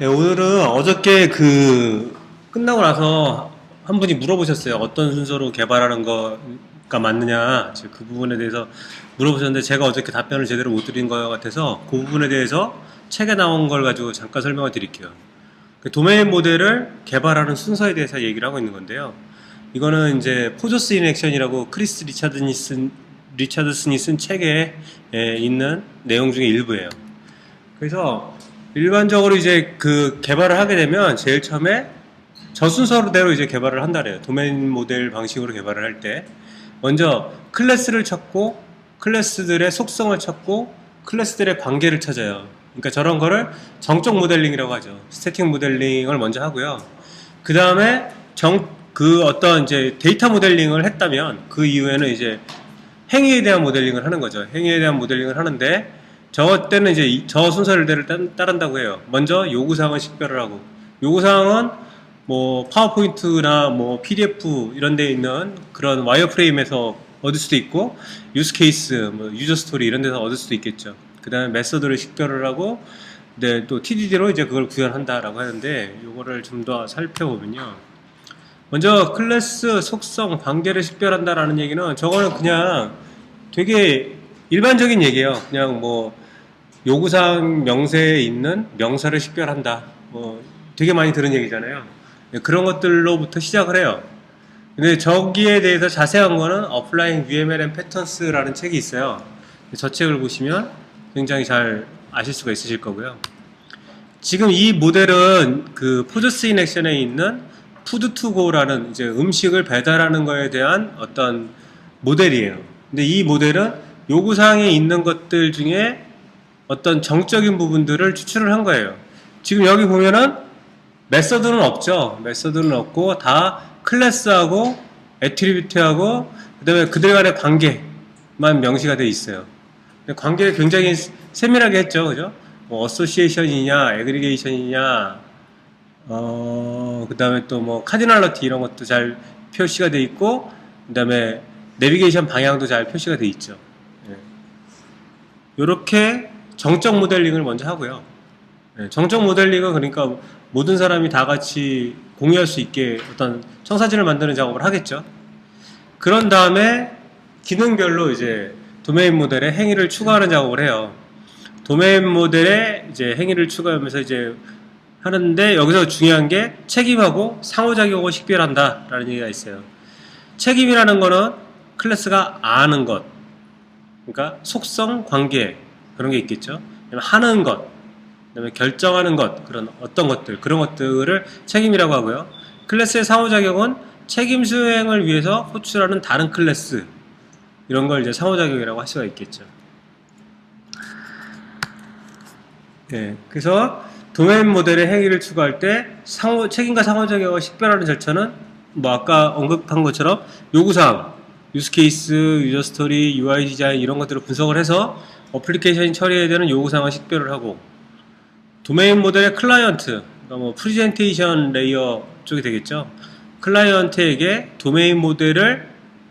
네, 오늘은 어저께 끝나고 나서 한 분이 물어보셨어요. 어떤 순서로 개발하는 거가 맞느냐. 그 부분에 대해서 물어보셨는데 제가 어저께 답변을 제대로 못 드린 것 같아서 그 부분에 대해서 책에 나온 걸 가지고 잠깐 설명을 드릴게요. 도메인 모델을 개발하는 순서에 대해서 얘기를 하고 있는 건데요. 이거는 이제 포저스 인 액션이라고 크리스 리차드슨이 쓴 책에 있는 내용 중에 일부예요. 그래서 일반적으로 이제 개발을 하게 되면 제일 처음에 저 순서대로 이제 개발을 한다래요. 도메인 모델 방식으로 개발을 할 때 먼저 클래스를 찾고 클래스들의 속성을 찾고 클래스들의 관계를 찾아요. 그러니까 저런 거를 정적 모델링이라고 하죠. 스태틱 모델링을 먼저 하고요. 그 다음에 어떤 이제 데이터 모델링을 했다면 그 이후에는 이제 행위에 대한 모델링을 하는 거죠. 행위에 대한 모델링을 하는데 저 때는 이제 저 순서를 따른다고 해요. 먼저 요구사항을 식별을 하고, 요구사항은 뭐 파워포인트나 뭐 PDF 이런 데 있는 그런 와이어프레임에서 얻을 수도 있고, 유스케이스, 뭐 유저스토리 이런 데서 얻을 수도 있겠죠. 그 다음에 메서드를 식별을 하고, 네, 또 TDD로 이제 그걸 구현한다라고 하는데, 요거를 좀 더 살펴보면요. 먼저 클래스 속성 관계를 식별한다라는 얘기는 저거는 그냥 되게 일반적인 얘기예요. 그냥 뭐 요구사항 명세에 있는 명사를 식별한다. 뭐 되게 많이 들은 얘기잖아요. 그런 것들로부터 시작을 해요. 근데 저기에 대해서 자세한 거는 Applying UML and Patterns라는 책이 있어요. 저 책을 보시면 굉장히 잘 아실 수가 있으실 거고요. 지금 이 모델은 포저스 인 액션에 있는 푸드 투 고라는 이제 음식을 배달하는 거에 대한 어떤 모델이에요. 근데 이 모델은 요구사항에 있는 것들 중에 어떤 정적인 부분들을 추출을 한 거예요. 지금 여기 보면은 메서드는 없죠. 메서드는 없고 다 클래스하고 애트리뷰트하고 그다음에 그들 간의 관계만 명시가 되어 있어요. 관계를 굉장히 세밀하게 했죠. 그죠? 뭐 어소시에이션이냐, 애그리게이션이냐, 그다음에 또 뭐 카디널러티 이런 것도 잘 표시가 되어 있고, 그다음에 내비게이션 방향도 잘 표시가 되어 있죠. 이렇게 정적 모델링을 먼저 하고요. 정적 모델링은 그러니까 모든 사람이 다 같이 공유할 수 있게 어떤 청사진을 만드는 작업을 하겠죠. 그런 다음에 기능별로 이제 도메인 모델에 행위를 추가하는 작업을 해요. 도메인 모델에 이제 행위를 추가하면서 이제 하는데 여기서 중요한 게 책임하고 상호작용을 식별한다라는 얘기가 있어요. 책임이라는 거는 클래스가 아는 것, 그러니까 속성, 관계 그런 게 있겠죠. 하는 것, 그다음에 결정하는 것, 그런 어떤 것들, 그런 것들을 책임이라고 하고요. 클래스의 상호작용은 책임 수행을 위해서 호출하는 다른 클래스, 이런 걸 이제 상호작용이라고 할 수가 있겠죠. 네, 그래서 도메인 모델의 행위를 추가할 때 책임과 상호작용을 식별하는 절차는 뭐 아까 언급한 것처럼 요구사항, 유스케이스, 유저스토리, UI 디자인 이런 것들을 분석을 해서 어플리케이션이 처리해야 되는 요구사항을 식별을 하고, 도메인 모델의 클라이언트, 그러니까 뭐 프레젠테이션 레이어 쪽이 되겠죠. 클라이언트에게 도메인 모델을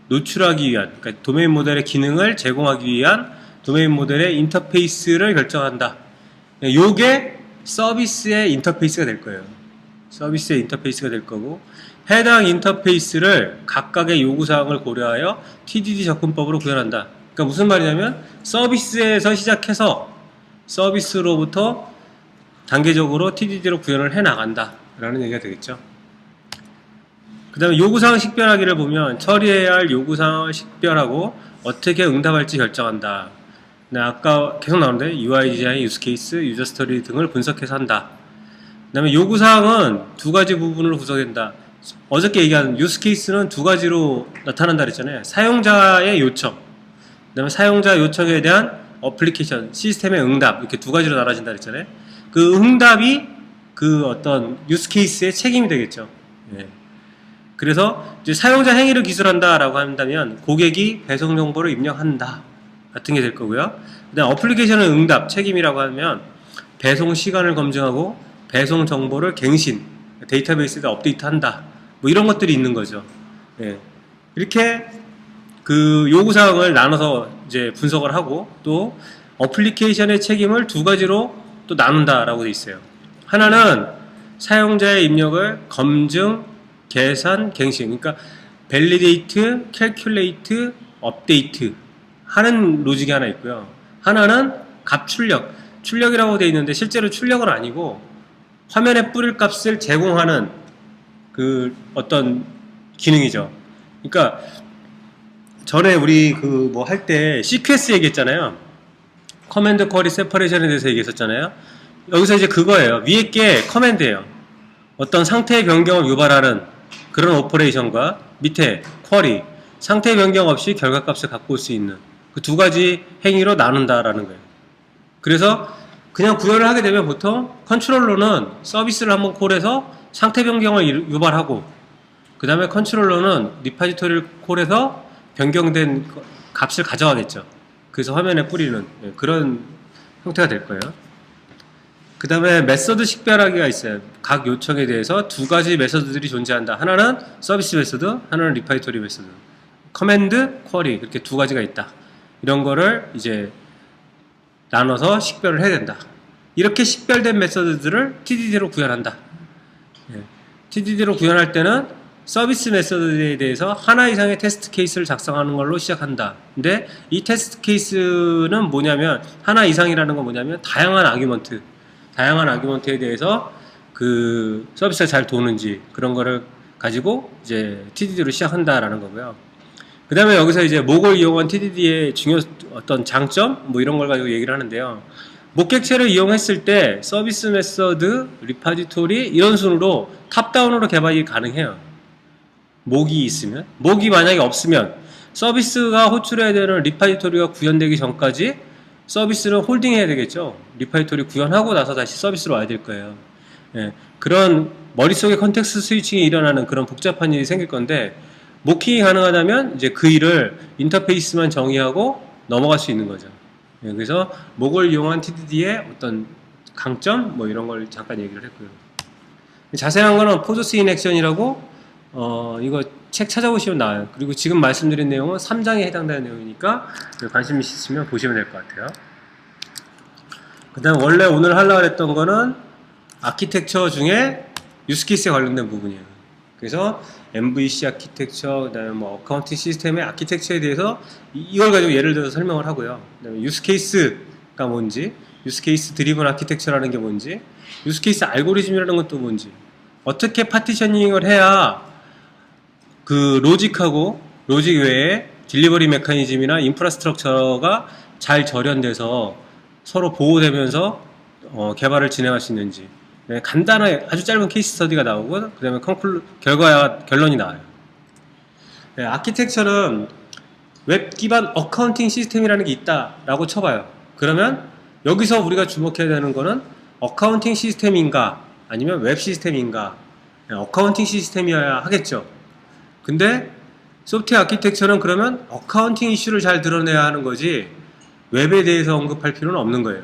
노출하기 위한, 그러니까 도메인 모델의 기능을 제공하기 위한 도메인 모델의 인터페이스를 결정한다. 요게 서비스의 인터페이스가 될 거예요. 서비스의 인터페이스가 될 거고, 해당 인터페이스를 각각의 요구사항을 고려하여 TDD 접근법으로 구현한다. 그러니까 무슨 말이냐면 서비스에서 시작해서 서비스로부터 단계적으로 TDD로 구현을 해 나간다 라는 얘기가 되겠죠. 그 다음에 요구사항 식별하기를 보면 처리해야 할 요구사항을 식별하고 어떻게 응답할지 결정한다. 아까 계속 나오는데 UI 디자인, 유스케이스, 유저스토리 등을 분석해서 한다. 그 다음에 요구사항은 두 가지 부분으로 구성된다. 어저께 얘기한 유스케이스는 두 가지로 나타난다 그랬잖아요. 사용자의 요청, 그 다음에 사용자 요청에 대한 어플리케이션, 시스템의 응답, 이렇게 두 가지로 나눠진다 그랬잖아요. 그 응답이 어떤 유스케이스의 책임이 되겠죠. 예. 그래서 이제 사용자 행위를 기술한다라고 한다면 고객이 배송 정보를 입력한다 같은 게 될 거고요. 그다음 어플리케이션의 응답, 책임이라고 하면 배송 시간을 검증하고 배송 정보를 갱신, 데이터베이스에다 업데이트한다. 뭐 이런 것들이 있는 거죠. 예. 이렇게 요구사항을 나눠서 이제 분석을 하고 또 어플리케이션의 책임을 두 가지로 또 나눈다라고 돼 있어요. 하나는 사용자의 입력을 검증, 계산, 갱신. 그러니까 validate, calculate, update 하는 로직이 하나 있고요. 하나는 값 출력. 출력이라고 되어 있는데 실제로 출력은 아니고 화면에 뿌릴 값을 제공하는 그 어떤 기능이죠. 그러니까 전에 우리 그 뭐 할 때 CQS 얘기했잖아요. 커맨드 쿼리 세퍼레이션에 대해서 얘기했었잖아요. 여기서 이제 그거예요. 위에 게 커맨드예요. 어떤 상태의 변경을 유발하는 그런 오퍼레이션과 밑에 쿼리, 상태 변경 없이 결과값을 갖고 올 수 있는 그 두 가지 행위로 나눈다라는 거예요. 그래서 그냥 구현을 하게 되면 보통 컨트롤러는 서비스를 한번 콜해서 상태 변경을 유발하고 그 다음에 컨트롤러는 리파지토리를 콜해서 변경된 값을 가져가겠죠. 그래서 화면에 뿌리는 그런 형태가 될 거예요. 그 다음에 메서드 식별하기가 있어요. 각 요청에 대해서 두 가지 메서드들이 존재한다. 하나는 서비스 메서드, 하나는 리파지토리 메서드. 커맨드, 쿼리 그렇게 두 가지가 있다. 이런 거를 이제 나눠서 식별을 해야 된다. 이렇게 식별된 메서드들을 TDD로 구현한다. TDD로 구현할 때는 서비스 메서드에 대해서 하나 이상의 테스트 케이스를 작성하는 걸로 시작한다. 근데 이 테스트 케이스는 뭐냐면 하나 이상이라는 건 뭐냐면 다양한 아규먼트에 대해서 그 서비스가 잘 도는지 그런 거를 가지고 이제 TDD로 시작한다라는 거고요. 그 다음에 여기서 이제 목을 이용한 TDD의 중요 어떤 장점 뭐 이런 걸 가지고 얘기를 하는데요. 목객체를 이용했을 때 서비스 메서드, 리파지토리 이런 순으로 탑다운으로 개발이 가능해요. 목이 있으면. 목이 만약에 없으면 서비스가 호출해야 되는 리파지토리가 구현되기 전까지 서비스를 홀딩해야 되겠죠. 리파지토리 구현하고 나서 다시 서비스로 와야 될 거예요. 그런 머릿속에 컨텍스트 스위칭이 일어나는 그런 복잡한 일이 생길 건데 모킹이 가능하다면 이제 그 일을 인터페이스만 정의하고 넘어갈 수 있는 거죠. 그래서 목을 이용한 TDD의 어떤 강점 뭐 이런 걸 잠깐 얘기를 했고요. 자세한 거는 포저스 인 액션이라고 이거 책 찾아보시면 나와요. 그리고 지금 말씀드린 내용은 3장에 해당되는 내용이니까 관심 있으시면 보시면 될 것 같아요. 그 다음 원래 오늘 하려고 했던 거는 아키텍처 중에 유스케이스에 관련된 부분이에요. 그래서 MVC 아키텍처, 그 다음에 뭐 어카운팅 시스템의 아키텍처에 대해서 이걸 가지고 예를 들어서 설명을 하고요. 그 다음에 유스케이스가 뭔지, 유스케이스 드리븐 아키텍처라는 게 뭔지, 유스케이스 알고리즘이라는 것도 뭔지, 어떻게 파티셔닝을 해야 그 로직 외에 딜리버리 메커니즘이나 인프라스트럭처가 잘 절연돼서 서로 보호되면서 개발을 진행할 수 있는지 간단하게 아주 짧은 케이스 스터디가 나오고 그 다음에 결론이 나와요. 아키텍처는 웹 기반 어카운팅 시스템이라는 게 있다라고 쳐봐요. 그러면 여기서 우리가 주목해야 되는 거는 어카운팅 시스템인가 아니면 웹 시스템인가. 어카운팅 시스템이어야 하겠죠. 근데 소프트웨어 아키텍처는 그러면 어카운팅 이슈를 잘 드러내야 하는 거지 웹에 대해서 언급할 필요는 없는 거예요.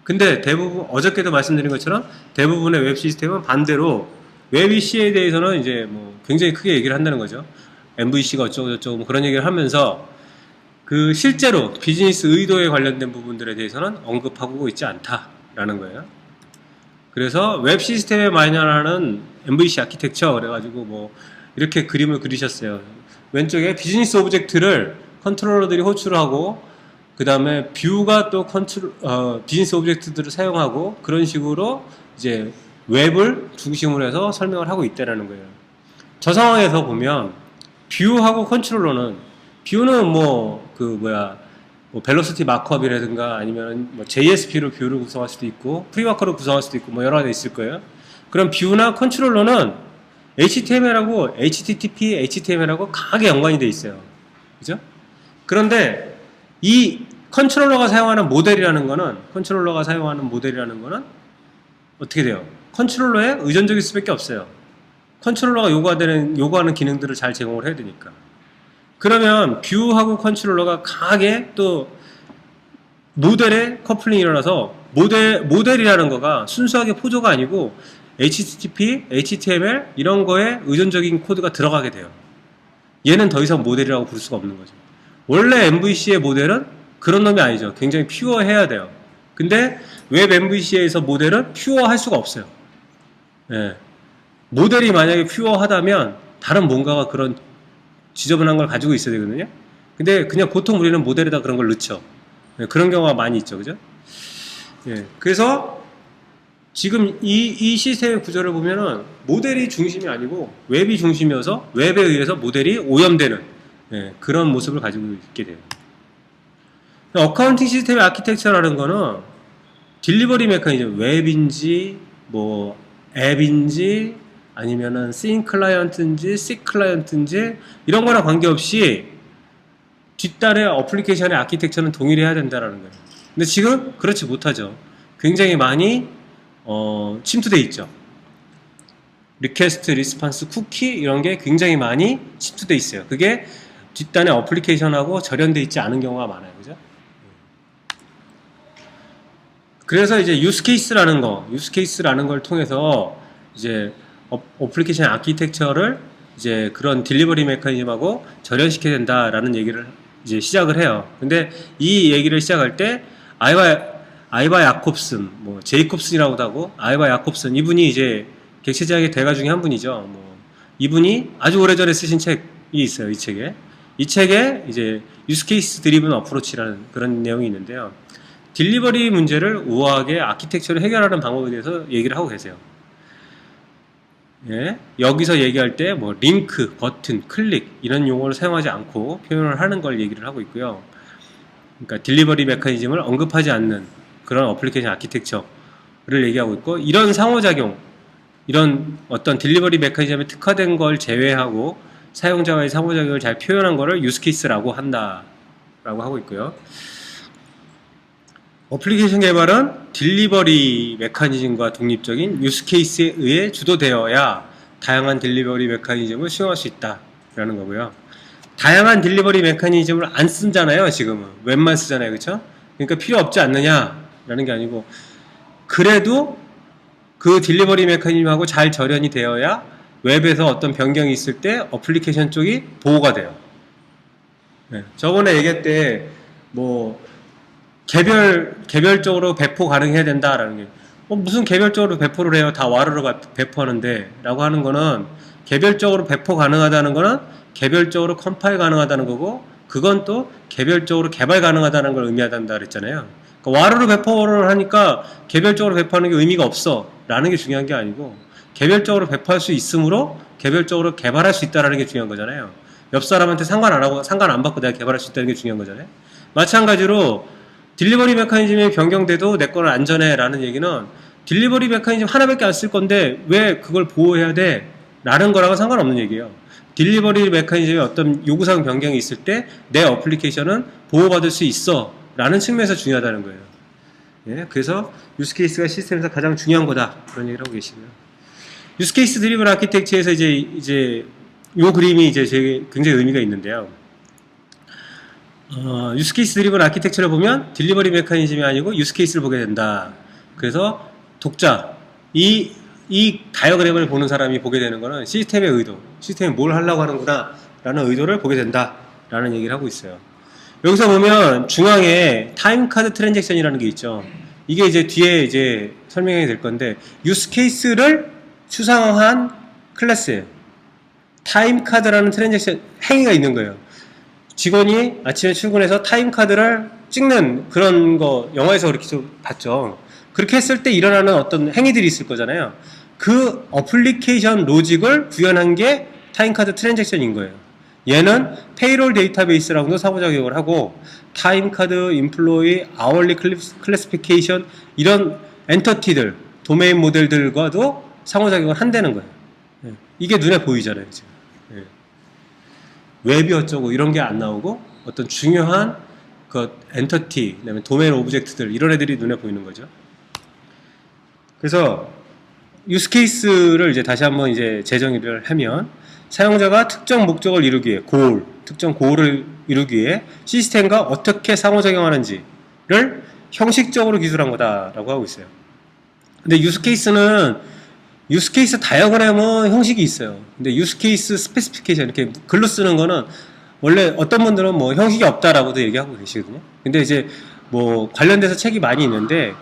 근데 대부분 어저께도 말씀드린 것처럼 대부분의 웹 시스템은 반대로 웹 EC에 대해서는 이제 뭐 굉장히 크게 얘기를 한다는 거죠. MVC가 어쩌고 저쩌고 뭐 그런 얘기를 하면서 그 실제로 비즈니스 의도에 관련된 부분들에 대해서는 언급하고 있지 않다라는 거예요. 그래서 웹 시스템에 마련하는 MVC 아키텍처 그래가지고 뭐 이렇게 그림을 그리셨어요. 왼쪽에 비즈니스 오브젝트를 컨트롤러들이 호출하고 그 다음에 뷰가 또 비즈니스 오브젝트들을 사용하고 그런 식으로 이제 웹을 중심으로 해서 설명을 하고 있다라는 거예요. 저 상황에서 보면 뷰하고 컨트롤러는 뷰는 뭐 벨로시티 마크업이라든가 아니면 뭐 JSP로 뷰를 구성할 수도 있고 프리마커로 구성할 수도 있고 뭐 여러 가지 있을 거예요. 그럼 뷰나 컨트롤러는 HTML하고 HTTP, HTML하고 강하게 연관이 돼 있어요. 그죠? 그런데 이 컨트롤러가 사용하는 모델이라는 거는 어떻게 돼요? 컨트롤러에 의존적일 수밖에 없어요. 컨트롤러가 요구하는 기능들을 잘 제공을 해야 되니까. 그러면 뷰하고 컨트롤러가 강하게 또 모델에 커플링이 일어나서 모델이라는 거가 순수하게 포조가 아니고 HTTP, HTML 이런 거에 의존적인 코드가 들어가게 돼요. 얘는 더 이상 모델이라고 부를 수가 없는 거죠. 원래 MVC의 모델은 그런 놈이 아니죠. 굉장히 퓨어해야 돼요. 근데 웹 MVC에서 모델은 퓨어할 수가 없어요. 예. 모델이 만약에 퓨어하다면 다른 뭔가가 그런 지저분한 걸 가지고 있어야 되거든요. 근데 그냥 보통 우리는 모델에다 그런 걸 넣죠. 예, 그런 경우가 많이 있죠. 그죠? 예. 그래서 지금 이 시스템의 구조를 보면은 모델이 중심이 아니고 웹이 중심이어서 웹에 의해서 모델이 오염되는 예, 그런 모습을 가지고 있게 돼요. 어카운팅 시스템의 아키텍처라는 거는 딜리버리 메커니즘, 웹인지 뭐 앱인지 아니면은 씬 클라이언트인지 C 클라이언트인지 이런 거랑 관계없이 뒷단의 어플리케이션의 아키텍처는 동일해야 된다는 거예요. 근데 지금 그렇지 못하죠. 굉장히 많이 침투되어 있죠. 리퀘스트, 리스판스, 쿠키 이런 게 굉장히 많이 침투되어 있어요. 그게 뒷단의 어플리케이션하고 절연되어 있지 않은 경우가 많아요. 그죠? 그래서 이제 유스케이스라는 걸 통해서 이제 어플리케이션 아키텍처를 이제 그런 딜리버리 메커니즘하고 절연시켜야 된다라는 얘기를 이제 시작을 해요. 근데 이 얘기를 시작할 때 아이바 야콥슨, 뭐 제이콥슨이라고도 하고 아이바 야콥슨 이분이 이제 객체제약의 대가 중에 한 분이죠. 뭐 이분이 아주 오래전에 쓰신 책이 있어요. 이 책에 이제 유스케이스 드리븐 어프로치라는 그런 내용이 있는데요. 딜리버리 문제를 우아하게 아키텍처를 해결하는 방법에 대해서 얘기를 하고 계세요. 예, 여기서 얘기할 때 뭐 링크, 버튼, 클릭 이런 용어를 사용하지 않고 표현을 하는 걸 얘기를 하고 있고요. 그러니까 딜리버리 메커니즘을 언급하지 않는 그런 어플리케이션 아키텍처를 얘기하고 있고, 이런 상호작용, 이런 어떤 딜리버리 메커니즘에 특화된 걸 제외하고 사용자와의 상호작용을 잘 표현한 거를 유스케이스라고 한다라고 하고 있고요. 어플리케이션 개발은 딜리버리 메커니즘과 독립적인 유스케이스에 의해 주도되어야 다양한 딜리버리 메커니즘을 수용할 수 있다라는 거고요. 다양한 딜리버리 메커니즘을 안 쓰잖아요. 지금은 웹만 쓰잖아요. 그렇죠? 그러니까 필요 없지 않느냐라는 게 아니고, 그래도 그 딜리버리 메커니즘하고 잘 절연이 되어야 웹에서 어떤 변경이 있을 때 어플리케이션 쪽이 보호가 돼요. 네. 저번에 얘기할 때 뭐 개별적으로 배포 가능해야 된다라는 게, 무슨 개별적으로 배포를 해요? 다 와르르 배포하는데 라고 하는 거는, 개별적으로 배포 가능하다는 거는 개별적으로 컴파일 가능하다는 거고, 그건 또 개별적으로 개발 가능하다는 걸 의미한다 그랬잖아요. 그러니까 와르르 배포를 하니까 개별적으로 배포하는 게 의미가 없어 라는 게 중요한 게 아니고, 개별적으로 배포할 수 있으므로 개별적으로 개발할 수 있다는 게 중요한 거잖아요. 옆 사람한테 상관 안 받고 내가 개발할 수 있다는 게 중요한 거잖아요. 마찬가지로 딜리버리 메커니즘이 변경돼도 내 거는 안전해 라는 얘기는, 딜리버리 메커니즘 하나밖에 안 쓸 건데 왜 그걸 보호해야 돼? 라는 거랑은 상관없는 얘기예요. 딜리버리 메커니즘에 어떤 요구사항 변경이 있을 때 내 어플리케이션은 보호받을 수 있어 라는 측면에서 중요하다는 거예요. 예, 그래서 유스케이스가 시스템에서 가장 중요한 거다, 그런 얘기를 하고 계시고요. 유스케이스 드리븐 아키텍처에서 이제 요 그림이 이제 굉장히 의미가 있는데요. 유스케이스 드리븐 아키텍처를 보면 딜리버리 메커니즘이 아니고 유스케이스를 보게 된다. 그래서 독자, 이 다이어그램을 보는 사람이 보게 되는 거는 시스템의 의도, 시스템이 뭘 하려고 하는구나 라는 의도를 보게 된다 라는 얘기를 하고 있어요. 여기서 보면 중앙에 타임카드 트랜잭션이라는 게 있죠. 이게 이제 뒤에 이제 설명이 될 건데, 유스케이스를 추상화한 클래스예요. 타임카드라는 트랜잭션 행위가 있는 거예요. 직원이 아침에 출근해서 타임카드를 찍는 그런 거 영화에서 그렇게 좀 봤죠. 그렇게 했을 때 일어나는 어떤 행위들이 있을 거잖아요. 그 어플리케이션 로직을 구현한 게 타임카드 트랜잭션인 거예요. 얘는 페이롤 데이터베이스라고도 상호작용을 하고, 타임카드, 인플로이, 아월리 클래시피케이션 이런 엔터티들, 도메인 모델들과도 상호작용을 한다는 거예요. 이게 눈에 보이잖아요, 지금. 웹이 어쩌고 이런 게 안 나오고, 어떤 중요한 그 엔터티, 그다음에 도메인 오브젝트들 이런 애들이 눈에 보이는 거죠. 그래서 유스케이스를 이제 다시 한번 이제 재정의를 하면, 사용자가 특정 목적을 이루기 위해 특정 고을을 이루기 위해 시스템과 어떻게 상호작용하는지를 형식적으로 기술한 거다라고 하고 있어요. 근데 유스케이스 다이어그램은 형식이 있어요. 근데 유스케이스 스페시피케이션, 이렇게 글로 쓰는 거는 원래 어떤 분들은 뭐 형식이 없다라고도 얘기하고 계시거든요. 근데 이제 뭐 관련돼서 책이 많이 있는데,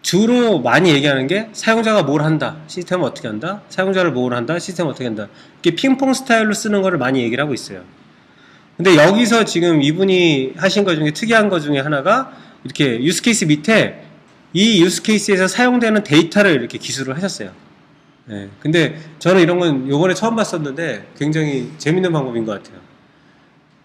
주로 많이 얘기하는 게 사용자가 뭘 한다, 시스템을 어떻게 한다, 사용자를 뭘 한다, 시스템을 어떻게 한다. 이렇게 핑퐁 스타일로 쓰는 거를 많이 얘기를 하고 있어요. 근데 여기서 지금 이분이 하신 것 중에 특이한 것 중에 하나가 이렇게 유스케이스 밑에 이 유스케이스에서 사용되는 데이터를 이렇게 기술을 하셨어요. 네. 근데 저는 이런 건 요번에 처음 봤었는데 굉장히 재밌는 방법인 것 같아요.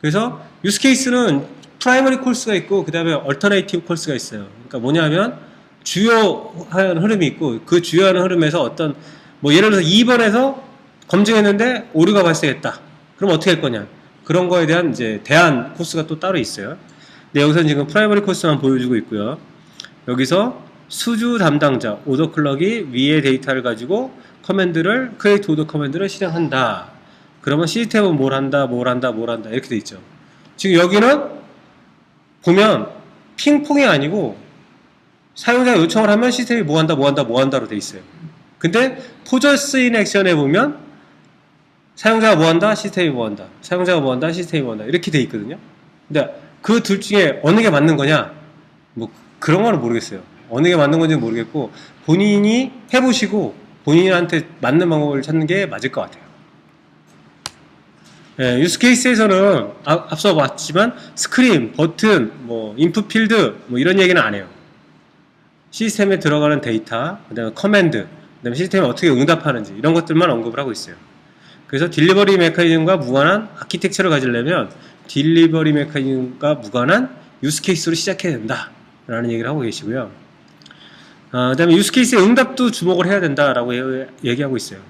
그래서 유스케이스는 프라이머리 콜스가 있고 그 다음에 얼터네이티브 콜스가 있어요. 그러니까 뭐냐면 주요한 흐름이 있고 그 주요한 흐름에서 어떤 뭐 예를 들어서 2번에서 검증했는데 오류가 발생했다. 그럼 어떻게 할 거냐? 그런 거에 대한 이제 대안 코스가 또 따로 있어요. 근데 여기서는 지금 프라이머리 코스만 보여주고 있고요. 여기서 수주 담당자 오더 클럭이 위의 데이터를 가지고 커맨드를 create 오더 커맨드를 실행한다. 그러면 시스템은 뭘 한다, 뭘 한다, 뭘 한다 이렇게 돼 있죠. 지금 여기는 보면 핑퐁이 아니고 사용자가 요청을 하면 시스템이 뭐 한다, 뭐 한다, 뭐 한다로 돼 있어요. 근데 포저스 인 액션에 보면 사용자가 뭐 한다, 시스템이 뭐 한다, 사용자가 뭐 한다, 시스템이 뭐 한다 이렇게 돼 있거든요. 근데 그 둘 중에 어느 게 맞는 거냐? 뭐 그런 거는 모르겠어요. 어느 게 맞는 건지 모르겠고 본인이 해보시고 본인한테 맞는 방법을 찾는 게 맞을 것 같아요. 예, 유스 케이스에서는 앞서 봤지만 스크린, 버튼, 뭐 인풋 필드 뭐 이런 얘기는 안 해요. 시스템에 들어가는 데이터, 그다음에 커맨드, 그다음에 시스템에 어떻게 응답하는지 이런 것들만 언급을 하고 있어요. 그래서 딜리버리 메커니즘과 무관한 아키텍처를 가지려면 딜리버리 메커니즘과 무관한 유스 케이스로 시작해야 된다 라는 얘기를 하고 계시고요. 그 다음에 유스 케이스의 응답도 주목을 해야 된다라고 얘기하고 있어요.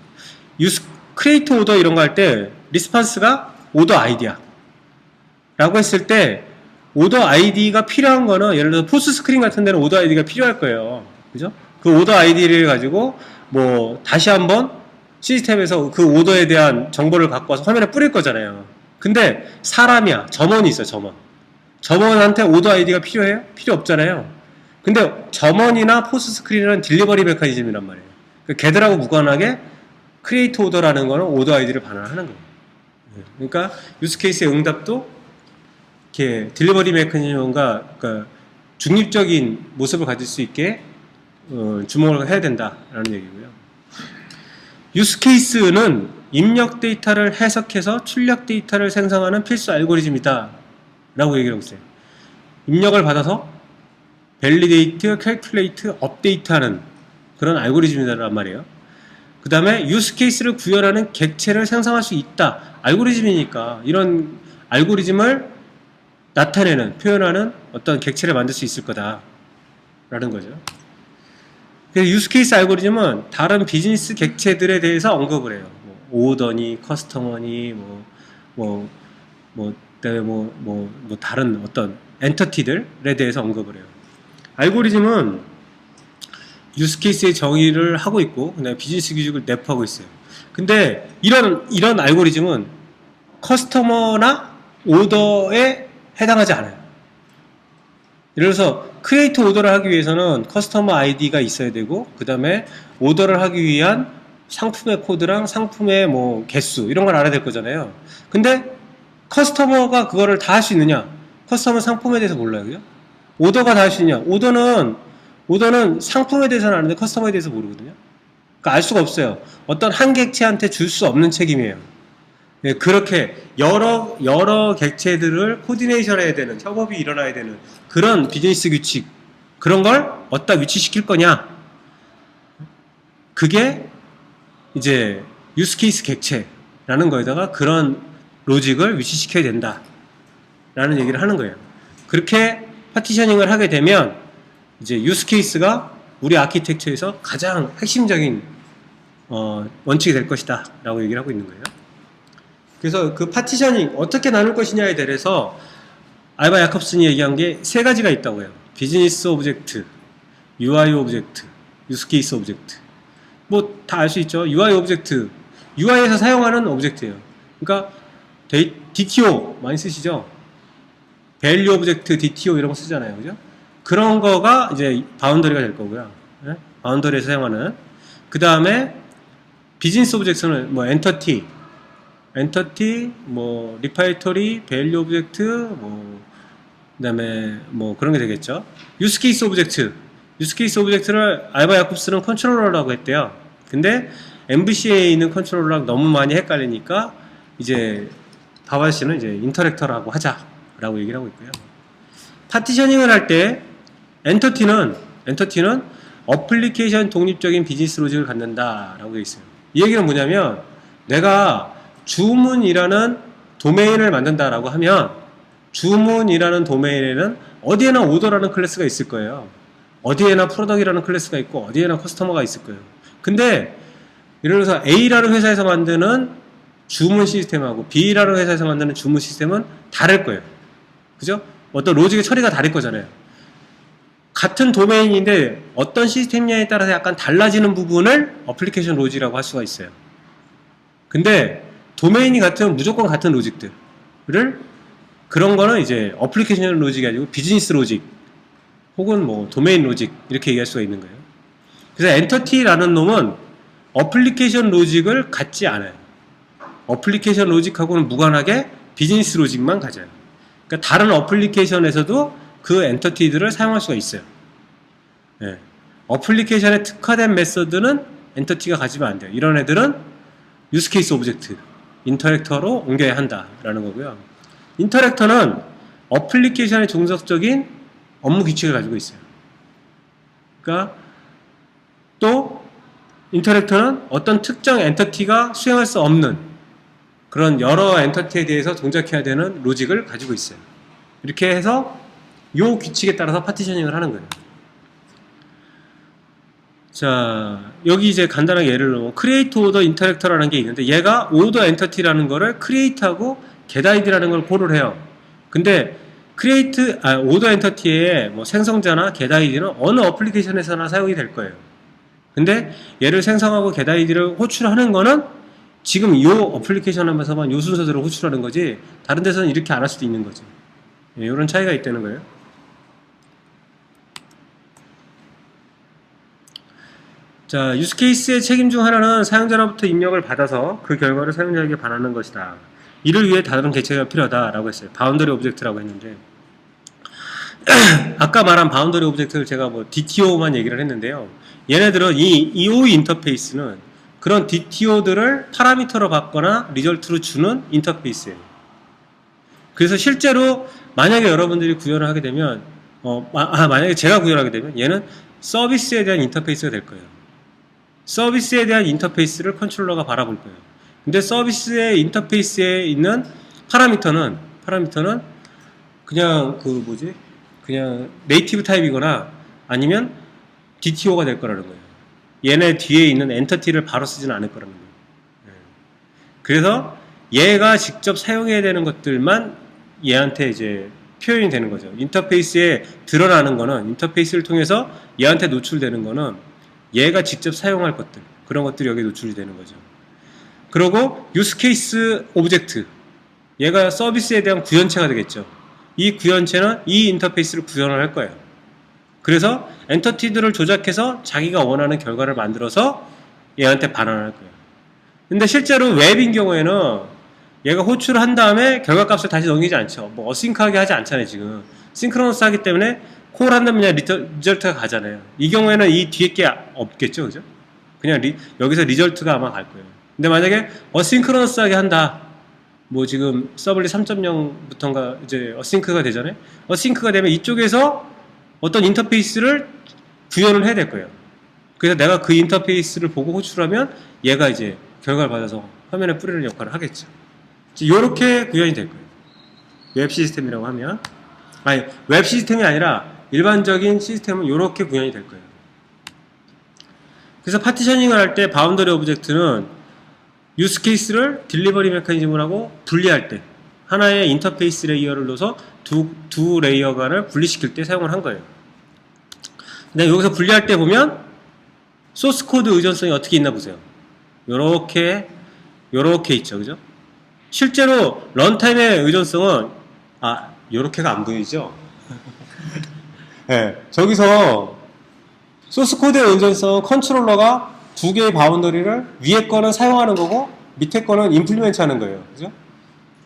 크리에이트 오더 이런 거 할 때 리스판스가 오더 아이디야 라고 했을 때 오더 아이디가 필요한 거는 예를 들어서 포스 스크린 같은 데는 오더 아이디가 필요할 거예요. 그죠? 그 오더 아이디를 가지고 뭐 다시 한번 시스템에서 그 오더에 대한 정보를 갖고 와서 화면에 뿌릴 거잖아요. 근데 사람이야. 점원이 있어요. 점원. 점원한테 오더 아이디가 필요해요? 필요 없잖아요. 근데 점원이나 포스 스크린은 딜리버리 메커니즘이란 말이에요. 걔들하고 무관하게 크리에이트 오더라는 거는 오더 아이디를 반환하는 거예요. 그러니까 유스 케이스의 응답도 이렇게 딜리버리 메커니즘과 그러니까 중립적인 모습을 가질 수 있게 주목을 해야 된다라는 얘기고요. 유스 케이스는 입력 데이터를 해석해서 출력 데이터를 생성하는 필수 알고리즘이다 라고 얘기를 하고 있어요. 입력을 받아서 밸리데이트, 캘큘레이트, 업데이트하는 그런 알고리즘이란 말이에요. 그 다음에 유스 케이스를 구현하는 객체를 생성할 수 있다. 알고리즘이니까 이런 알고리즘을 나타내는, 표현하는 어떤 객체를 만들 수 있을 거다 라는 거죠. 그래서 유스 케이스 알고리즘은 다른 비즈니스 객체들에 대해서 언급을 해요. 뭐 오더니, 커스터머니, 다른 어떤 엔터티들에 대해서 언급을 해요. 알고리즘은 유스 케이스의 정의를 하고 있고, 그다음에 비즈니스 규칙을 내포하고 있어요. 근데 이런 알고리즘은 커스터머나 오더에 해당하지 않아요. 예를 들어서 크리에이트 오더를 하기 위해서는 커스터머 아이디가 있어야 되고 그 다음에 오더를 하기 위한 상품의 코드랑 상품의 뭐 개수 이런 걸 알아야 될 거잖아요. 근데 커스터머가 그거를 다 할 수 있느냐? 커스터머 상품에 대해서 몰라요. 그죠? 오더가 다 할 수 있냐? 오더는 상품에 대해서는 아는데 커스터머에 대해서 모르거든요. 그러니까 알 수가 없어요. 어떤 한 객체한테 줄 수 없는 책임이에요. 네, 그렇게 여러 객체들을 코디네이션 해야 되는, 협업이 일어나야 되는 그런 비즈니스 규칙, 그런 걸 어디다 위치시킬 거냐? 그게 이제 유스케이스 객체라는 거에다가 그런 로직을 위치시켜야 된다 라는 얘기를 하는 거예요. 그렇게 파티셔닝을 하게 되면 이제 유스케이스가 우리 아키텍처에서 가장 핵심적인 원칙이 될 것이다 라고 얘기를 하고 있는 거예요. 그래서 그 파티셔닝 어떻게 나눌 것이냐에 대해서 알바 야콥슨이 얘기한 게 세 가지가 있다고 해요. 비즈니스 오브젝트, UI 오브젝트, 유스케이스 오브젝트. 뭐 다 알 수 있죠. UI 오브젝트, UI에서 사용하는 오브젝트예요. 그러니까 DTO 많이 쓰시죠. 밸류 오브젝트, DTO 이런 거 쓰잖아요. 그죠? 그런 거가 이제 바운더리가 될 거고요. 네? 바운더리에서 사용하는. 그 다음에 비즈니스 오브젝트는 뭐 엔터티, 뭐 리파이토리, 밸류 오브젝트, 뭐 그다음에 뭐 그런 게 되겠죠. 유스케이스 오브젝트. 유스케이스 오브젝트를 알바 야쿰스는 컨트롤러라고 했대요. 근데 MVC에 있는 컨트롤러랑 너무 많이 헷갈리니까 이제 바바시는 이제 인터랙터라고 하자라고 얘기를 하고 있고요. 파티셔닝을 할 때 엔터티는 어플리케이션 독립적인 비즈니스 로직을 갖는다라고 되어 있어요. 이 얘기는 뭐냐면 내가 주문이라는 도메인을 만든다라고 하면 주문이라는 도메인에는 어디에나 오더라는 클래스가 있을 거예요. 어디에나 프로덕이라는 클래스가 있고 어디에나 커스터머가 있을 거예요. 근데 예를 들어서 A라는 회사에서 만드는 주문 시스템하고 B라는 회사에서 만드는 주문 시스템은 다를 거예요. 그죠? 어떤 로직의 처리가 다를 거잖아요. 같은 도메인인데 어떤 시스템냐에 따라서 약간 달라지는 부분을 어플리케이션 로직이라고 할 수가 있어요. 근데 도메인이 같으면 무조건 같은 로직들을 그런 거는 이제 어플리케이션 로직이 아니고 비즈니스 로직 혹은 뭐 도메인 로직 이렇게 얘기할 수가 있는 거예요. 그래서 엔터티라는 놈은 어플리케이션 로직을 갖지 않아요. 어플리케이션 로직하고는 무관하게 비즈니스 로직만 가져요. 그러니까 다른 어플리케이션에서도 그 엔터티들을 사용할 수가 있어요. 네. 어플리케이션에 특화된 메서드는 엔터티가 가지면 안 돼요. 이런 애들은 유스케이스 오브젝트, 인터랙터로 옮겨야 한다라는 거고요. 인터랙터는 어플리케이션의 종속적인 업무 규칙을 가지고 있어요. 그러니까 또 인터랙터는 어떤 특정 엔터티가 수행할 수 없는 그런 여러 엔터티에 대해서 동작해야 되는 로직을 가지고 있어요. 이렇게 해서 이 규칙에 따라서 파티셔닝을 하는 거예요. 자, 여기 이제 간단하게 예를 들면 크리에이트 오더 인터랙터라는 게 있는데 얘가 오더 엔터티라는 거를 크리에이트하고 getID라는 걸 콜을 해요. 근데 오더 엔터티의 뭐 생성자나 getID는 어느 어플리케이션에서나 사용이 될 거예요. 근데 얘를 생성하고 getID를 호출하는 거는 지금 이 어플리케이션 하면서만 이 순서대로 호출하는 거지 다른 데서는 이렇게 안 할 수도 있는 거죠. 예, 이런 차이가 있다는 거예요. 자, 유스케이스의 책임 중 하나는 사용자로부터 입력을 받아서 그 결과를 사용자에게 반하는 것이다. 이를 위해 다른 개체가 필요하다라고 했어요. 바운더리 오브젝트라고 했는데 아까 말한 바운더리 오브젝트를 제가 뭐 DTO만 얘기를 했는데요. 얘네들은 이 EOE 인터페이스는 그런 DTO들을 파라미터로 받거나 리절트로 주는 인터페이스예요. 그래서 실제로 만약에 여러분들이 구현을 하게 되면 만약에 제가 구현하게 되면 얘는 서비스에 대한 인터페이스가 될 거예요. 서비스에 대한 인터페이스를 컨트롤러가 바라볼 거예요. 근데 서비스의 인터페이스에 있는 파라미터는 그냥 그냥 네이티브 타입이거나 아니면 DTO가 될 거라는 거예요. 얘네 뒤에 있는 엔터티를 바로 쓰지는 않을 거라는 거예요. 그래서 얘가 직접 사용해야 되는 것들만 얘한테 이제 표현이 되는 거죠. 인터페이스에 드러나는 거는 인터페이스를 통해서 얘한테 노출되는 거는 얘가 직접 사용할 것들 그런 것들이 여기에 노출이 되는 거죠. 그리고 유스케이스 오브젝트 얘가 서비스에 대한 구현체가 되겠죠. 이 구현체는 이 인터페이스를 구현을 할 거예요. 그래서 엔터티들을 조작해서 자기가 원하는 결과를 만들어서 얘한테 반환할 거예요. 근데 실제로 웹인 경우에는 얘가 호출을 한 다음에 결과값을 다시 넘기지 않죠. 뭐 어싱크하게 하지 않잖아요. 지금 싱크로너스 하기 때문에 콜 한다면 그냥 리절트가 가잖아요. 이 경우에는 이 뒤에 게 없겠죠. 그죠? 그냥 여기서 리절트가 아마 갈 거예요. 근데 만약에 어싱크로너스하게 한다. 뭐 지금 서블릿 3.0부터인가 이제 어싱크가 되잖아요. 어싱크가 되면 이쪽에서 어떤 인터페이스를 구현을 해야 될 거예요. 그래서 내가 그 인터페이스를 보고 호출하면 얘가 이제 결과를 받아서 화면에 뿌리는 역할을 하겠죠. 이렇게 구현이 될 거예요. 웹 시스템이라고 하면 웹 시스템이 아니라 일반적인 시스템은 이렇게 구현이 될 거예요. 그래서 파티셔닝을 할 때 바운더리 오브젝트는 유스케이스를 딜리버리 메커니즘을 하고 분리할 때 하나의 인터페이스 레이어를 넣어서 두 레이어 간을 분리시킬 때 사용을 한 거예요. 근데 여기서 분리할 때 보면 소스 코드 의존성이 어떻게 있나 보세요. 요렇게 있죠. 그죠? 실제로 런타임의 의존성은 요렇게가 안 보이죠? 네, 저기서 소스 코드의 의존성은 컨트롤러가 두 개의 바운더리를 위에 거는 사용하는 거고 밑에 거는 임플리멘트 하는 거예요. 그죠?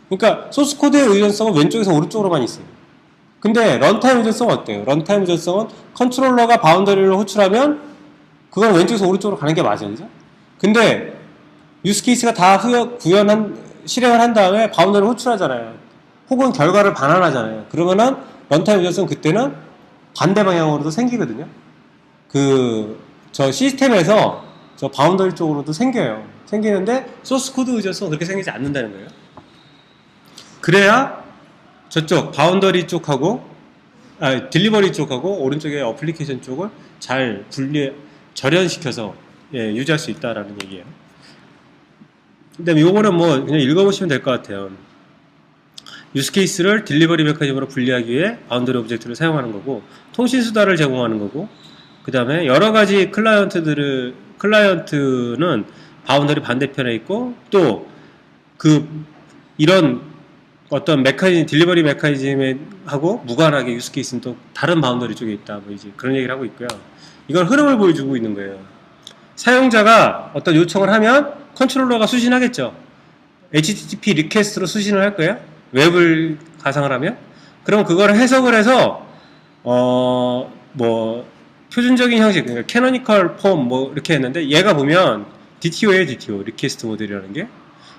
그러니까 소스 코드의 의존성은 왼쪽에서 오른쪽으로만 있어요. 근데 런타임 의존성은 어때요? 런타임 의존성은 컨트롤러가 바운더리를 호출하면 그건 왼쪽에서 오른쪽으로 가는 게 맞아요. 그죠? 근데 유스 케이스가 다 실행을 한 다음에 바운더리를 호출하잖아요. 혹은 결과를 반환하잖아요. 그러면은 런타임 유연성 그때는 반대 방향으로도 생기거든요. 저 시스템에서 저 바운더리 쪽으로도 생겨요. 생기는데 소스 코드 의존성은 그렇게 생기지 않는다는 거예요. 그래야 저쪽 바운더리 쪽하고 딜리버리 쪽하고 오른쪽에 어플리케이션 쪽을 잘 절연시켜서 유지할 수 있다라는 얘기예요. 그다음에 요거는 뭐 그냥 읽어보시면 될 것 같아요. 유스케이스를 딜리버리 메커니즘으로 분리하기 위해 바운더리 오브젝트를 사용하는 거고, 통신 수단을 제공하는 거고, 그 다음에 여러 가지 클라이언트는 바운더리 반대편에 있고, 또 이런 어떤 딜리버리 메커니즘하고 무관하게 유스케이스는 또 다른 바운더리 쪽에 있다. 뭐 이제 그런 얘기를 하고 있고요. 이건 흐름을 보여주고 있는 거예요. 사용자가 어떤 요청을 하면 컨트롤러가 수신하겠죠. HTTP 리퀘스트로 수신을 할 거예요. 웹을 가상을 하면. 그럼 그걸 해석을 해서 뭐 표준적인 형식, 그러니까 캐노니컬 폼 뭐 이렇게 했는데, 얘가 보면 DTO예요. DTO 리퀘스트 모델이라는 게.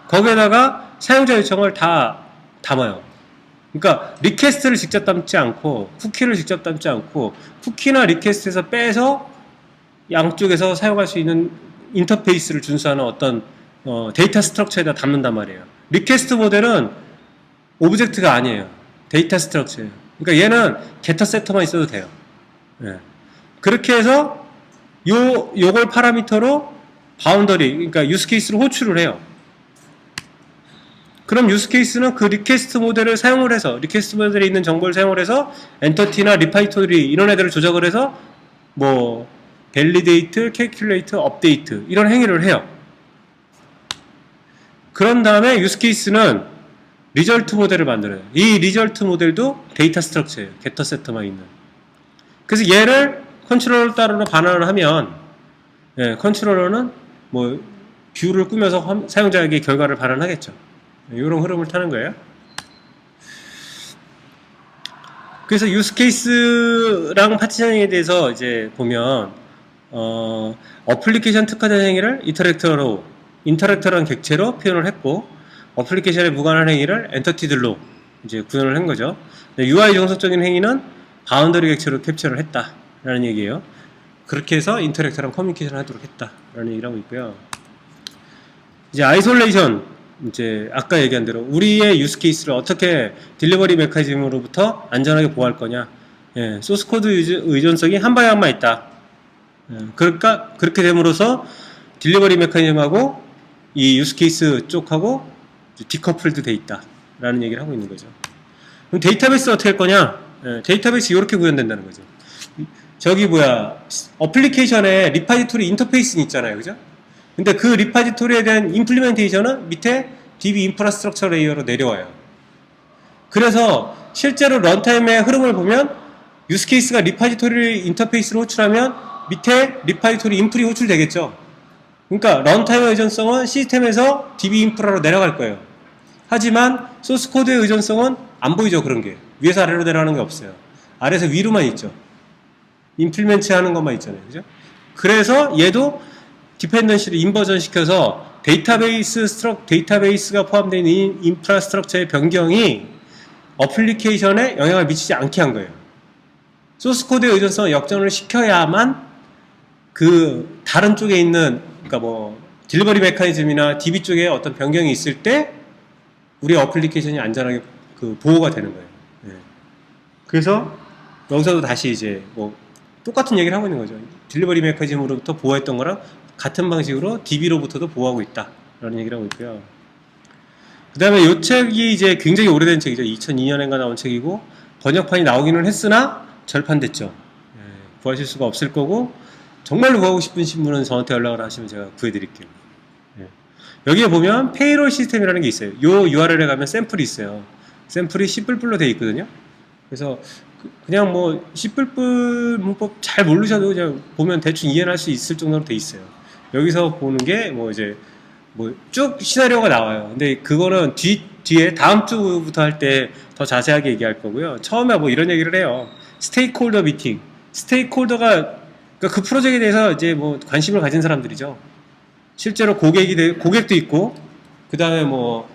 거기에다가 사용자 요청을 다 담아요. 그러니까 리퀘스트를 직접 담지 않고 쿠키를 직접 담지 않고 쿠키나 리퀘스트에서 빼서 양쪽에서 사용할 수 있는 인터페이스를 준수하는 어떤 데이터 스트럭처에다 담는단 말이에요. 리퀘스트 모델은 오브젝트가 아니에요. 데이터 스트럭처예요. 그러니까 얘는 게터 세터만 있어도 돼요. 예. 그렇게 해서 요걸 파라미터로 바운더리, 그러니까 유스케이스로 호출을 해요. 그럼 유스케이스는 그 리퀘스트 모델을 사용을 해서, 리퀘스트 모델에 있는 정보를 사용을 해서 엔터티나 리파이토리 이런 애들을 조작을 해서 뭐 밸리데이트, 캘큘레이트, 업데이트 이런 행위를 해요. 그런 다음에 유스케이스는 리절트 모델을 만들어요. 이 리절트 모델도 데이터 스트럭처예요. 게터 세터만 있는. 그래서 얘를 컨트롤러 따로 반환을 하면, 컨트롤러는 뭐 뷰를 꾸며서 사용자에게 결과를 반환하겠죠. 이런 흐름을 타는 거예요. 그래서 유스케이스랑 파티셔닝에 대해서 이제 보면 어플리케이션 특화된 행위를 인터랙터라는 객체로 표현을 했고, 어플리케이션에 무관한 행위를 엔터티들로 이제 구현을 한 거죠. UI 정석적인 행위는 바운더리 객체로 캡처를 했다라는 얘기예요. 그렇게 해서 인터랙터랑 커뮤니케이션을 하도록 했다라는 얘기를 하고 있고요. 이제 아이솔레이션, 이제 아까 얘기한 대로 우리의 유스 케이스를 어떻게 딜리버리 메커니즘으로부터 안전하게 보호할 거냐. 소스 코드 의존성이 한 방향만 있다. 그러니까 그렇게 됨으로써 딜리버리 메커니즘하고 이 유스 케이스 쪽하고 디커플드 돼 있다라는 얘기를 하고 있는 거죠. 그럼 데이터베이스 어떻게 할 거냐? 데이터베이스 이렇게 구현된다는 거죠. 저기 어플리케이션에 리파지토리 인터페이스는 있잖아요, 그죠? 근데 그 리파지토리에 대한 임플리멘테이션은 밑에 DB 인프라스트럭처 레이어로 내려와요. 그래서 실제로 런타임의 흐름을 보면 유스케이스가 리파지토리 인터페이스를 호출하면 밑에 리파지토리 인플이 호출되겠죠. 그러니까 런타임의 의존성은 시스템에서 DB 인프라로 내려갈 거예요. 하지만 소스 코드의 의존성은 안 보이죠. 그런 게 위에서 아래로 내려가는 게 없어요. 아래에서 위로만 있죠. 임플리멘트 하는 것만 있잖아요, 그죠? 그래서 얘도 디펜던시를 인버전 시켜서 데이터베이스가 포함되어 있는 인프라스트럭처의 변경이 어플리케이션에 영향을 미치지 않게 한 거예요. 소스 코드의 의존성을 역전을 시켜야만 그 다른 쪽에 있는, 그러니까 뭐 딜리버리 메커니즘이나 DB 쪽에 어떤 변경이 있을 때 우리 어플리케이션이 안전하게 보호가 되는 거예요. 그래서 여기서도 다시 이제 뭐 똑같은 얘기를 하고 있는 거죠. 딜리버리 메커니즘으로부터 보호했던 거랑 같은 방식으로 DB로부터도 보호하고 있다라는 얘기를 하고 있고요. 그 다음에 이 책이 이제 굉장히 오래된 책이죠. 2002년인가 나온 책이고 번역판이 나오기는 했으나 절판됐죠. 구하실 수가 없을 거고, 정말로 구하고 싶으신 분은 저한테 연락을 하시면 제가 구해드릴게요. 여기에 보면 페이롤 시스템이라는 게 있어요. 요 URL에 가면 샘플이 있어요. 샘플이 C++로 되어 있거든요. 그래서 그냥 뭐 C++ 문법 잘 모르셔도 그냥 보면 대충 이해할 수 있을 정도로 되어 있어요. 여기서 보는 게 뭐 이제 뭐 쭉 시나리오가 나와요. 근데 그거는 뒤에 다음 주부터 할 때 더 자세하게 얘기할 거고요. 처음에 뭐 이런 얘기를 해요. 스테이크홀더 미팅. 스테이크홀더가 그러니까 그 프로젝트에 대해서 이제 뭐 관심을 가진 사람들이죠. 실제로 고객도 있고, 그 다음에 뭐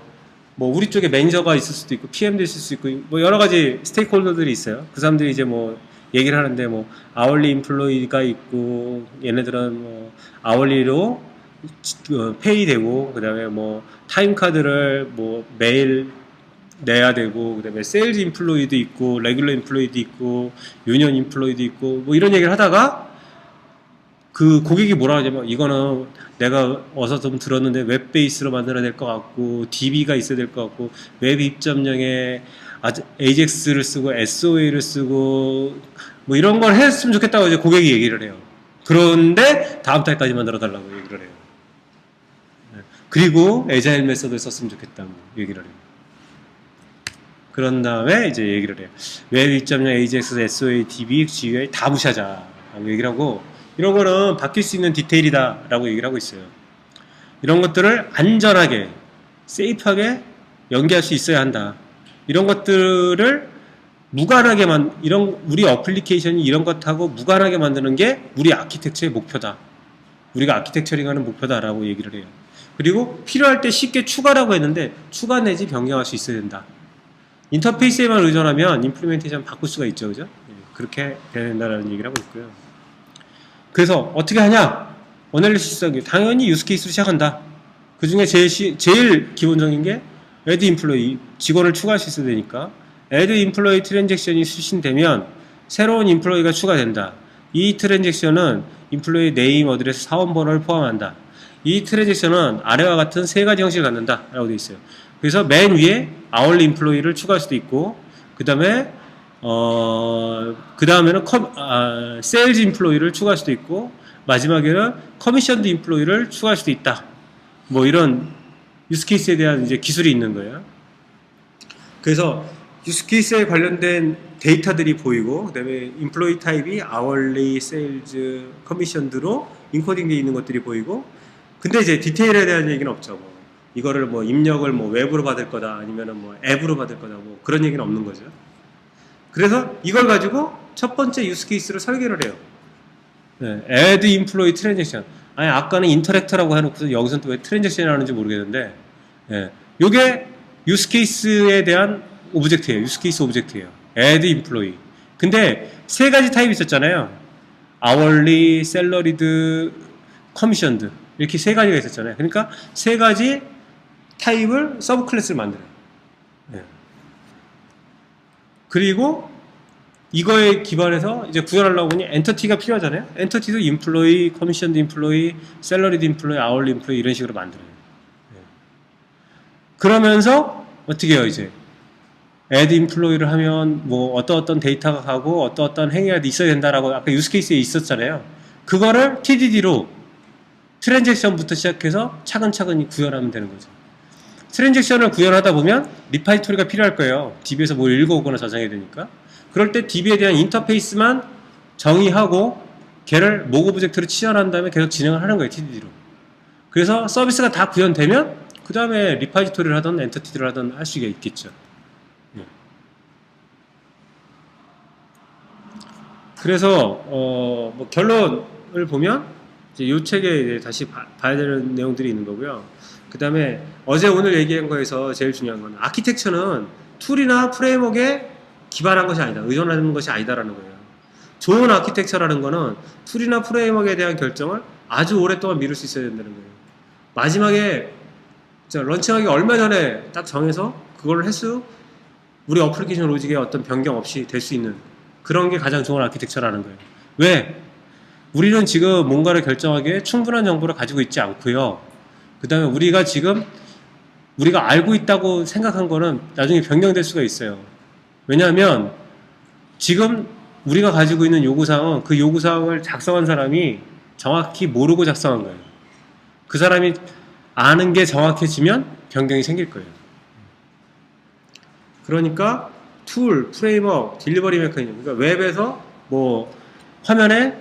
우리 쪽에 매니저가 있을 수도 있고, PM도 있을 수 있고, 뭐 여러 가지 스테이크홀더들이 있어요. 그 사람들이 이제 뭐 얘기를 하는데 뭐 아월리 인플로이가 있고, 얘네들은 뭐 아월리로 페이 되고, 그 다음에 뭐 타임카드를 뭐 매일 내야 되고, 그 다음에 세일즈 인플로이도 있고, 레귤러 인플로이도 있고, 유니언 인플로이도 있고, 뭐 이런 얘기를 하다가 그 고객이 뭐라 하냐면, 이거는 내가 어서 좀 들었는데 웹 베이스로 만들어야 될 것 같고, DB가 있어야 될 것 같고, 웹 입점용에 AJAX를 쓰고 SOA를 쓰고 뭐 이런 걸 했으면 좋겠다고 이제 고객이 얘기를 해요. 그런데 다음 달까지 만들어 달라고 얘기를 해요. 그리고 에자일 메서드를 썼으면 좋겠다고 얘기를 해요. 그런 다음에 이제 얘기를 해요. 웹 입점용 AJAX, SOA, DB, GUI 다 무시하자라고 얘기를 하고, 이런 거는 바뀔 수 있는 디테일이다 라고 얘기를 하고 있어요. 이런 것들을 안전하게 세이프하게 연계할 수 있어야 한다. 이런 것들을 무관하게 우리 어플리케이션이 이런 것하고 무관하게 만드는 게 우리 아키텍처의 목표다. 우리가 아키텍처링하는 목표다라고 얘기를 해요. 그리고 필요할 때 쉽게 추가라고 했는데 추가 내지 변경할 수 있어야 된다. 인터페이스에만 의존하면 임플리멘테이션 바꿀 수가 있죠, 그죠? 그렇게 돼야 된다라는 얘기를 하고 있고요. 그래서 어떻게 하냐? 어널리시스 당연히 유스케이스로 시작한다. 그 중에 제일 기본적인 게 add employee, 직원을 추가할 수 있어야 되니까 add employee 트랜잭션이 수신되면 새로운 인플로이가 추가된다. 이 트랜잭션은 인플로이 네임, 어드레스, 사원번호를 포함한다. 이 트랜잭션은 아래와 같은 세 가지 형식을 갖는다 라고 되어 있어요. 그래서 맨 위에 hourly employee를 추가할 수도 있고, 그 다음에는 sales employee를 추가할 수도 있고, 마지막에는 commissioned employee를 추가할 수도 있다. 뭐 이런 유스케이스에 대한 이제 기술이 있는 거예요. 그래서 유스케이스에 관련된 데이터들이 보이고, 그 다음에 인플로이 타입이 hourly, sales, commissioned로 인코딩되어 있는 것들이 보이고, 근데 이제 디테일에 대한 얘기는 없죠. 뭐 이거를 뭐 입력을 뭐 웹으로 받을 거다, 아니면은 뭐 앱으로 받을 거다, 뭐 그런 얘기는 없는 거죠. 그래서 이걸 가지고 첫 번째 유스케이스를 설계를 해요. 네, add employee transaction. 아니 아까는 인터랙터라고 해놓고서 여기서는 또 왜 트랜잭션이 하는지 모르겠는데, 예, 요게 유스케이스에 대한 오브젝트예요. 유스케이스 오브젝트예요. add employee. 근데 세 가지 타입이 있었잖아요. hourly, salaried, commissioned. 이렇게 세 가지가 있었잖아요. 그러니까 세 가지 타입을 서브 클래스를 만들어요. 예. 그리고 이거에 기반해서 이제 구현하려고 보니 엔터티가 필요하잖아요. 엔터티도 인플로이, 커미션드 인플로이, 셀러리드 인플로이, 아울리 인플로이 이런 식으로 만들어요. 네. 그러면서 어떻게 해요 이제? add 인플로이를 하면 뭐 어떤 데이터가 가고 어떤 행위가 있어야 된다라고 아까 유스케이스에 있었잖아요. 그거를 TDD로 트랜잭션부터 시작해서 차근차근히 구현하면 되는 거죠. 트랜잭션을 구현하다 보면 리파지토리가 필요할 거예요. DB에서 뭘 읽어오거나 저장해야 되니까. 그럴 때 DB에 대한 인터페이스만 정의하고 걔를 모그 오브젝트로 치환한 다음에 계속 진행을 하는 거예요. TDD로. 그래서 서비스가 다 구현되면 그 다음에 리파지토리를 하든 엔터티를 하든 할 수가 있겠죠. 그래서 뭐 결론을 보면 이제 이 책에 이제 다시 봐야 되는 내용들이 있는 거고요. 그 다음에 어제 오늘 얘기한 거에서 제일 중요한 건 아키텍처는 툴이나 프레임워크에 기반한 것이 아니다. 의존하는 것이 아니다라는 거예요. 좋은 아키텍처라는 거는 툴이나 프레임워크에 대한 결정을 아주 오랫동안 미룰 수 있어야 된다는 거예요. 마지막에 런칭하기 얼마 전에 딱 정해서 그걸 해서 우리 어플리케이션 로직에 어떤 변경 없이 될 수 있는 그런 게 가장 좋은 아키텍처라는 거예요. 왜? 우리는 지금 뭔가를 결정하기에 충분한 정보를 가지고 있지 않고요. 그 다음에 우리가 알고 있다고 생각한 거는 나중에 변경될 수가 있어요. 왜냐하면 지금 우리가 가지고 있는 요구사항은 그 요구사항을 작성한 사람이 정확히 모르고 작성한 거예요. 그 사람이 아는 게 정확해지면 변경이 생길 거예요. 그러니까 툴, 프레임워크, 딜리버리 메커니즘, 그러니까 웹에서 뭐 화면에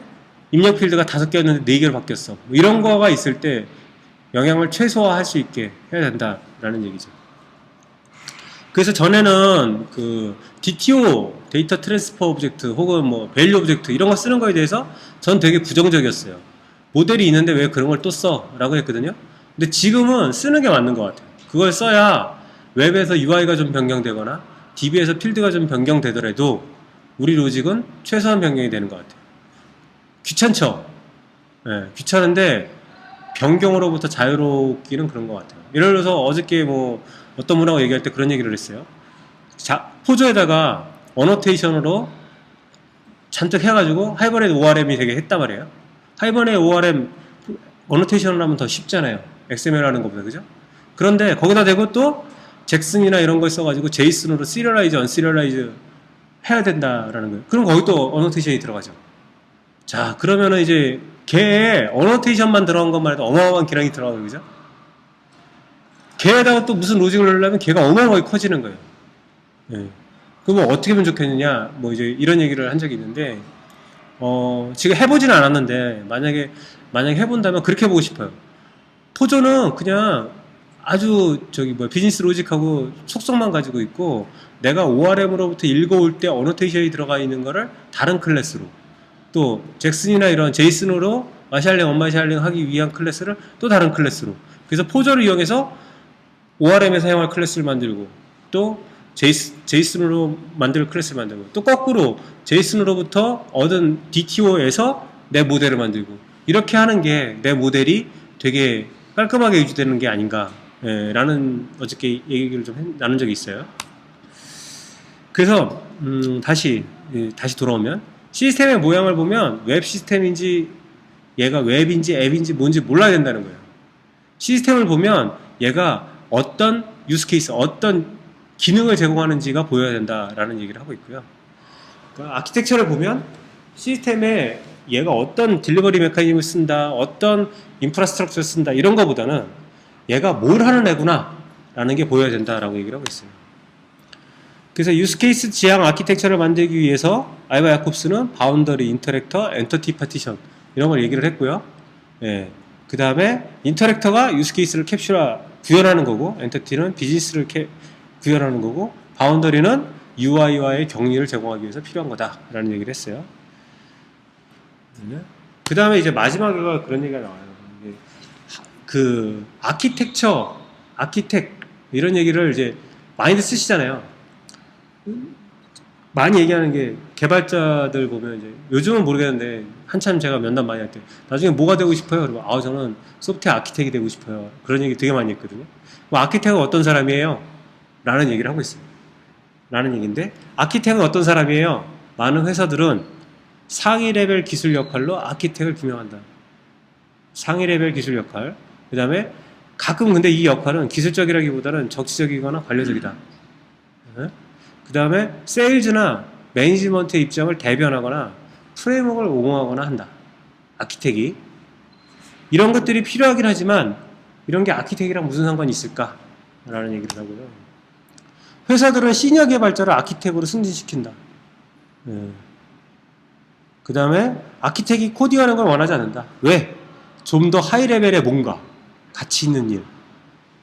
입력 필드가 5개였는데 4개로 바뀌었어. 뭐 이런 거가 있을 때 영향을 최소화할 수 있게 해야 된다라는 얘기죠. 그래서 전에는 그 DTO, 데이터 트랜스퍼 오브젝트 혹은 뭐 밸류 오브젝트 이런 거 쓰는 거에 대해서 전 되게 부정적이었어요. 모델이 있는데 왜 그런 걸 또 써? 라고 했거든요. 근데 지금은 쓰는 게 맞는 것 같아요. 그걸 써야 웹에서 UI가 좀 변경되거나 DB에서 필드가 좀 변경되더라도 우리 로직은 최소한 변경이 되는 것 같아요. 귀찮죠? 네, 귀찮은데 변경으로부터 자유롭기는 그런 것 같아요. 예를 들어서 어저께 뭐 어떤 분하고 얘기할 때 그런 얘기를 했어요. 자, 포조에다가 어노테이션으로 잔뜩 해가지고 하이버넷 ORM이 되게 했단 말이에요. 하이버넷 ORM 어노테이션을 하면 더 쉽잖아요. XML 하는 것보다, 그죠? 그런데 거기다 대고 또 잭슨이나 이런 걸 써가지고 제이슨으로 시리얼라이즈, 언시리얼라이즈 해야 된다라는 거예요. 그럼 거기 또 어노테이션이 들어가죠. 자, 그러면은 이제 걔에 어노테이션만 들어간 것만 해도 어마어마한 기량이 들어가요, 그죠? 걔에다가 또 무슨 로직을 넣으려면 걔가 어마어마하게 커지는 거예요. 예. 그러면 어떻게 하면 좋겠느냐, 뭐 이제 이런 얘기를 한 적이 있는데, 지금 해보지는 않았는데, 만약에 해본다면 그렇게 해보고 싶어요. 포조는 그냥 아주 비즈니스 로직하고 속성만 가지고 있고, 내가 ORM으로부터 읽어올 때 어노테이션이 들어가 있는 거를 다른 클래스로, 또 잭슨이나 이런 제이슨으로 마샬링, 언마샬링 하기 위한 클래스를 또 다른 클래스로. 그래서 포조를 이용해서 ORM에 사용할 클래스를 만들고, 또 제이슨으로 만들 클래스를 만들고, 또 거꾸로 제이슨으로부터 얻은 DTO에서 내 모델을 만들고, 이렇게 하는 게 내 모델이 되게 깔끔하게 유지되는 게 아닌가, 라는 어저께 얘기를 좀 나눈 적이 있어요. 그래서 다시 돌아오면 시스템의 모양을 보면 웹 시스템인지 얘가 웹인지 앱인지 뭔지 몰라야 된다는 거예요. 시스템을 보면 얘가 어떤 유스케이스, 어떤 기능을 제공하는지가 보여야 된다라는 얘기를 하고 있고요. 그러니까 아키텍처를 보면 시스템에 얘가 어떤 딜리버리 메커니즘을 쓴다, 어떤 인프라스트럭처를 쓴다 이런 거보다는 얘가 뭘 하는 애구나 라는 게 보여야 된다라고 얘기를 하고 있어요. 그래서 유스케이스 지향 아키텍처를 만들기 위해서 알바 야콥스는 바운더리, 인터랙터, 엔터티 파티션 이런 걸 얘기를 했고요. 예. 그 다음에 인터랙터가 유스케이스를 구현하는 거고, 엔터티는 비즈니스를 구현하는 거고, 바운더리는 UI와의 격리를 제공하기 위해서 필요한 거다라는 얘기를 했어요. 그 다음에 이제 마지막에 그런 얘기가 나와요. 그 아키텍 이런 얘기를 이제 많이들 쓰시잖아요. 많이 얘기하는 게 개발자들 보면 이제 요즘은 모르겠는데 한참 제가 면담 많이 할 때 나중에 뭐가 되고 싶어요? 그리고 저는 소프트웨어 아키텍이 되고 싶어요. 그런 얘기 되게 많이 했거든요. 뭐 아키텍은 어떤 사람이에요? 라는 얘기를 하고 있어요. 라는 얘기인데 아키텍은 어떤 사람이에요? 많은 회사들은 상위 레벨 기술 역할로 아키텍을 분명한다. 상위 레벨 기술 역할. 그 다음에 가끔 근데 이 역할은 기술적이라기보다는 정치적이거나 관료적이다. 그 다음에 세일즈나 매니지먼트의 입장을 대변하거나 프레임워크를 옹호하거나 한다. 아키텍이. 이런 것들이 필요하긴 하지만 이런 게 아키텍이랑 무슨 상관이 있을까? 라는 얘기를 하고요. 회사들은 시니어 개발자를 아키텍으로 승진시킨다. 그 다음에 아키텍이 코딩하는 걸 원하지 않는다. 왜? 좀 더 하이 레벨의 뭔가, 가치 있는 일,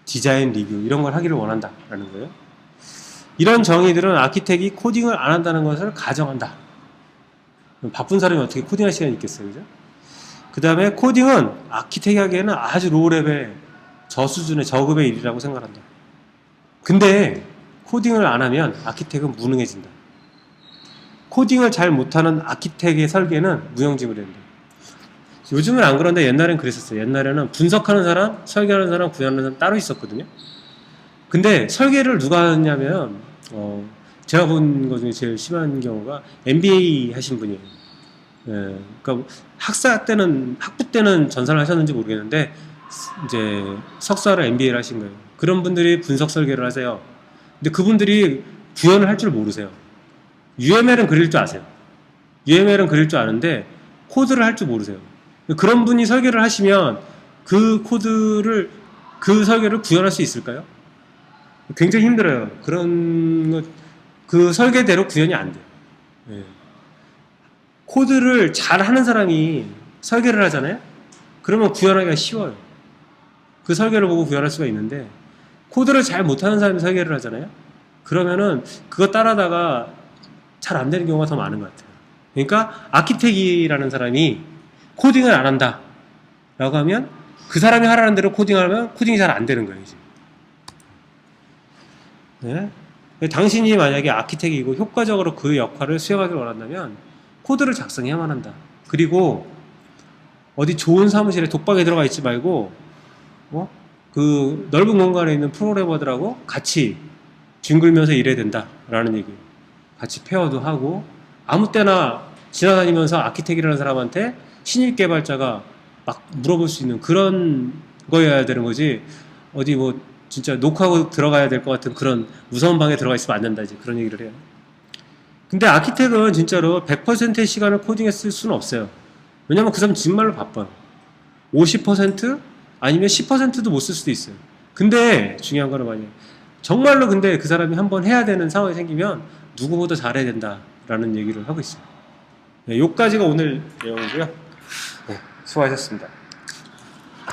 디자인 리뷰 이런 걸 하기를 원한다라는 거예요. 이런 정의들은 아키텍이 코딩을 안 한다는 것을 가정한다. 바쁜 사람이 어떻게 코딩할 시간이 있겠어요, 그죠? 그 다음에 코딩은 아키텍이 하기에는 아주 로우 레벨, 저수준의 저급의 일이라고 생각한다. 근데 코딩을 안 하면 아키텍은 무능해진다. 코딩을 잘 못하는 아키텍의 설계는 무용지물이 된다. 요즘은 안 그런데 옛날엔 그랬었어요. 옛날에는 분석하는 사람, 설계하는 사람, 구현하는 사람 따로 있었거든요. 근데 설계를 누가 하냐면 제가 본 것 중에 제일 심한 경우가 MBA 하신 분이에요. 그러니까 학부 때는 전사를 하셨는지 모르겠는데 이제 석사를 MBA를 하신 거예요. 그런 분들이 분석 설계를 하세요. 근데 그분들이 구현을 할 줄 모르세요. UML은 그릴 줄 아세요. UML은 그릴 줄 아는데 코드를 할 줄 모르세요. 그런 분이 설계를 하시면 그 설계를 구현할 수 있을까요? 굉장히 힘들어요. 그 설계대로 구현이 안 돼요. 코드를 잘 하는 사람이 설계를 하잖아요? 그러면 구현하기가 쉬워요. 그 설계를 보고 구현할 수가 있는데, 코드를 잘 못하는 사람이 설계를 하잖아요? 그러면은 그거 따라다가 잘 안 되는 경우가 더 많은 것 같아요. 그러니까 아키텍이라는 사람이 코딩을 안 한다 라고 하면 그 사람이 하라는 대로 코딩하면 코딩이 잘 안 되는 거예요. 이제. 네? 당신이 만약에 아키텍이고 효과적으로 그 역할을 수행하기를 원한다면 코드를 작성해야만 한다. 그리고 어디 좋은 사무실에 독방에 들어가 있지 말고 그 넓은 공간에 있는 프로그래머들하고 같이 뒹굴면서 일해야 된다라는 얘기예요. 같이 페어도 하고 아무 때나 지나다니면서 아키텍이라는 사람한테 신입 개발자가 막 물어볼 수 있는 그런 거여야 되는 거지. 어디 뭐 진짜 녹화하고 들어가야 될 것 같은 그런 무서운 방에 들어가 있으면 안 된다 이제 그런 얘기를 해요. 근데 아키텍은 진짜로 100%의 시간을 코딩에 쓸 수는 없어요. 왜냐면 그 사람 정말로 바빠요. 50% 아니면 10%도 못 쓸 수도 있어요. 근데 중요한 거는 뭐냐, 정말로 근데 그 사람이 한번 해야 되는 상황이 생기면 누구보다 잘해야 된다라는 얘기를 하고 있어요. 네, 요까지가 오늘 내용이고요. 네, 수고하셨습니다.